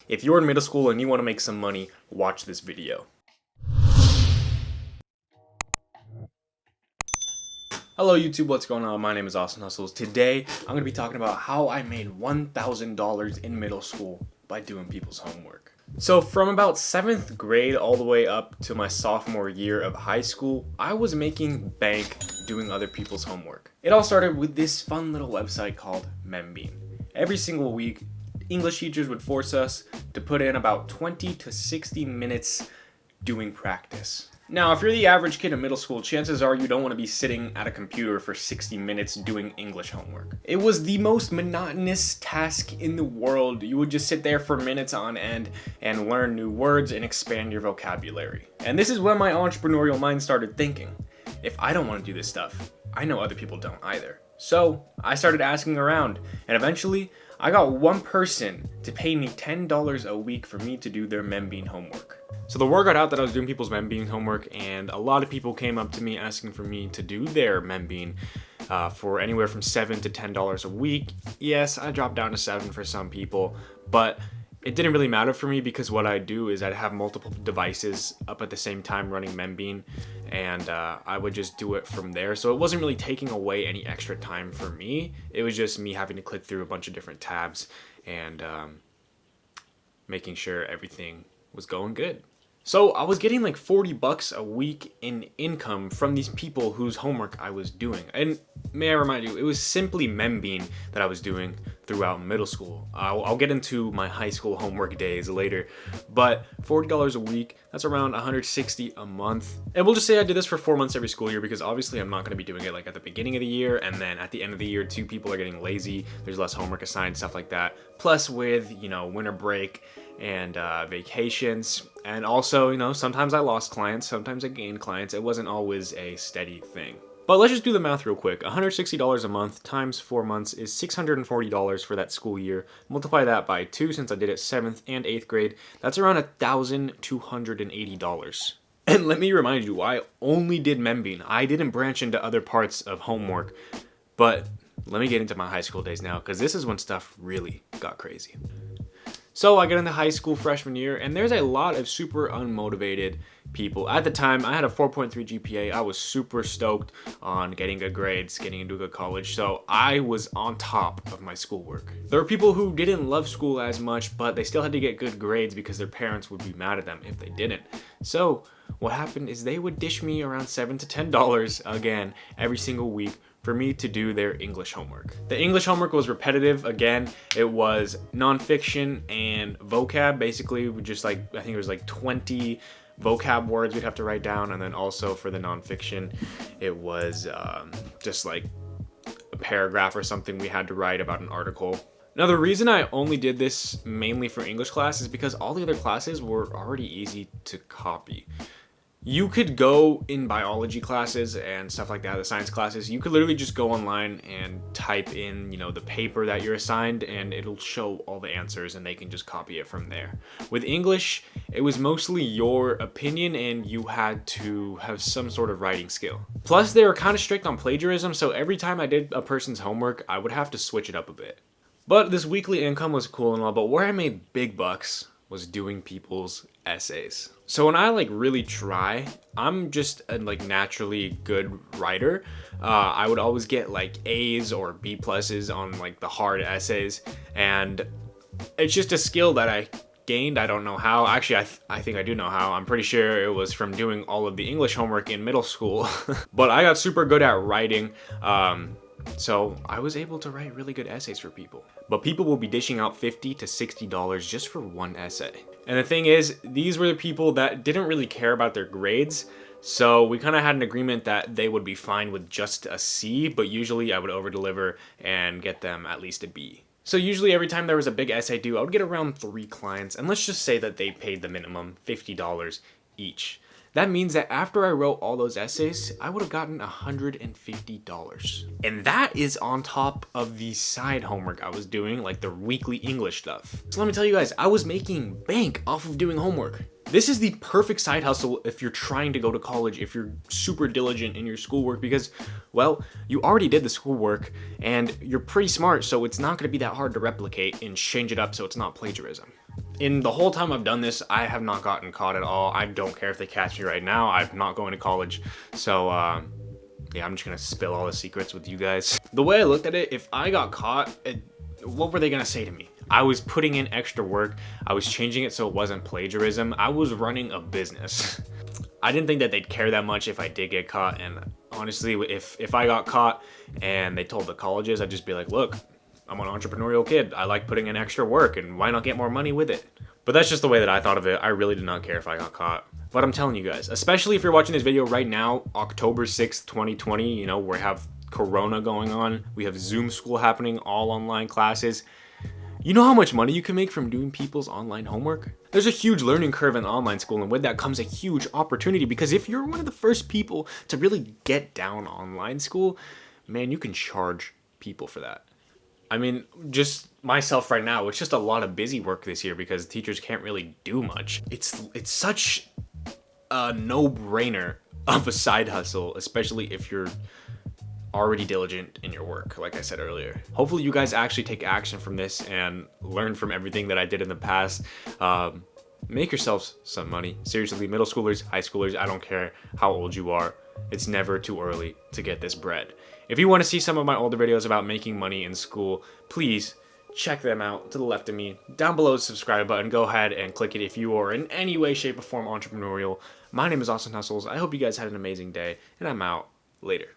If you're in middle school and you want to make some money, watch this video. Hello YouTube, what's going on? My name is Austyn Hustles. Today, I'm going to be talking about how I made $1,000 in middle school by doing people's homework. So from about 7th grade all the way up to my sophomore year of high school, I was making bank doing other people's homework. It all started with this fun little website called Membean. Every single week, English teachers would force us to put in about 20 to 60 minutes doing practice. Now, if you're the average kid in middle school, chances are you don't want to be sitting at a computer for 60 minutes doing English homework. It was the most monotonous task in the world. You would just sit there for minutes on end and learn new words and expand your vocabulary. And this is when my entrepreneurial mind started thinking, if I don't want to do this stuff, I know other people don't either. So I started asking around, and eventually I got one person to pay me $10 a week for me to do their Membean homework. So the word got out that I was doing people's Membean homework, and a lot of people came up to me asking for me to do their Membean for anywhere from $7 to $10 a week. Yes, I dropped down to $7 for some people, but it didn't really matter for me because what I do is I'd have multiple devices up at the same time running Membean, and I would just do it from there. So it wasn't really taking away any extra time for me. It was just me having to click through a bunch of different tabs and making sure everything was going good. So I was getting like $40 a week in income from these people whose homework I was doing. And may I remind you, it was simply Membean that I was doing throughout middle school. I'll get into my high school homework days later, but $40 a week, that's around $160 a month. And we'll just say I did this for 4 months every school year because obviously I'm not going to be doing it like at the beginning of the year and then at the end of the year too. People are getting lazy, there's less homework assigned, stuff like that. Plus with, winter break and vacations, and also, sometimes I lost clients, sometimes I gained clients. It wasn't always a steady thing. But let's just do the math real quick. $160 a month times 4 months is $640 for that school year. Multiply that by 2 since I did it 7th and 8th grade. That's around $1,280. And let me remind you, I only did Membean. I didn't branch into other parts of homework. But let me get into my high school days now, because this is when stuff really got crazy. So I get into high school freshman year, and there's a lot of super unmotivated people. At the time, I had a 4.3 GPA. I was super stoked on getting good grades, getting into a good college, so I was on top of my schoolwork. There were people who didn't love school as much, but they still had to get good grades because their parents would be mad at them if they didn't. So what happened is they would dish me around $7 to $10 again every single week for me to do their English homework. The English homework was repetitive. Again, it was nonfiction and vocab. Basically, we just I think it was 20 vocab words we'd have to write down, and then also for the nonfiction, it was just like a paragraph or something we had to write about an article. Now, the reason I only did this mainly for English class is because all the other classes were already easy to copy. You could go in biology classes and stuff like that, the science classes, you could literally just go online and type in, the paper that you're assigned, and it'll show all the answers and they can just copy it from there. With English, it was mostly your opinion and you had to have some sort of writing skill. Plus, they were kind of strict on plagiarism, so every time I did a person's homework, I would have to switch it up a bit. But this weekly income was cool and all, but where I made big bucks was doing people's essays. So when I really try, I'm just a naturally good writer. I would always get A's or B pluses on the hard essays, and it's just a skill that I gained. I don't know how. Actually, I think I do know how. I'm pretty sure it was from doing all of the English homework in middle school. But I got super good at writing. So I was able to write really good essays for people. But people will be dishing out $50 to $60 just for one essay. And the thing is, these were the people that didn't really care about their grades. So we kind of had an agreement that they would be fine with just a C, but usually I would over-deliver and get them at least a B. So usually every time there was a big essay due, I would get around 3 clients. And let's just say that they paid the minimum, $50 each. That means that after I wrote all those essays, I would have gotten $150. And that is on top of the side homework I was doing, like the weekly English stuff. So let me tell you guys, I was making bank off of doing homework. This is the perfect side hustle if you're trying to go to college, if you're super diligent in your schoolwork, because, well, you already did the schoolwork and you're pretty smart, so it's not going to be that hard to replicate and change it up so it's not plagiarism. In the whole time I've done this, I have not gotten caught at all. I don't care if they catch me right now. I'm not going to college. So, yeah, I'm just gonna spill all the secrets with you guys. The way I looked at it, if I got caught, what were they gonna say to me? I was putting in extra work. I was changing it so it wasn't plagiarism. I was running a business. I didn't think that they'd care that much if I did get caught. And honestly, if I got caught and they told the colleges, I'd just be like, look, I'm an entrepreneurial kid. I like putting in extra work, and why not get more money with it? But that's just the way that I thought of it. I really did not care if I got caught. But I'm telling you guys, especially if you're watching this video right now, October 6th, 2020, you know, we have Corona going on. We have Zoom school happening, all online classes. You know how much money you can make from doing people's online homework? There's a huge learning curve in online school, and with that comes a huge opportunity, because if you're one of the first people to really get down online school, man, you can charge people for that. I mean, just myself right now, it's just a lot of busy work this year because teachers can't really do much. It's such a no-brainer of a side hustle, especially if you're already diligent in your work, like I said earlier. Hopefully you guys actually take action from this and learn from everything that I did in the past. Make yourselves some money. Seriously, middle schoolers, high schoolers, I don't care how old you are. It's never too early to get this bread. If you want to see some of my older videos about making money in school, please check them out to the left of me. Down below the subscribe button, go ahead and click it if you are in any way, shape, or form entrepreneurial. My name is Austyn Hustles. I hope you guys had an amazing day, and I'm out. Later.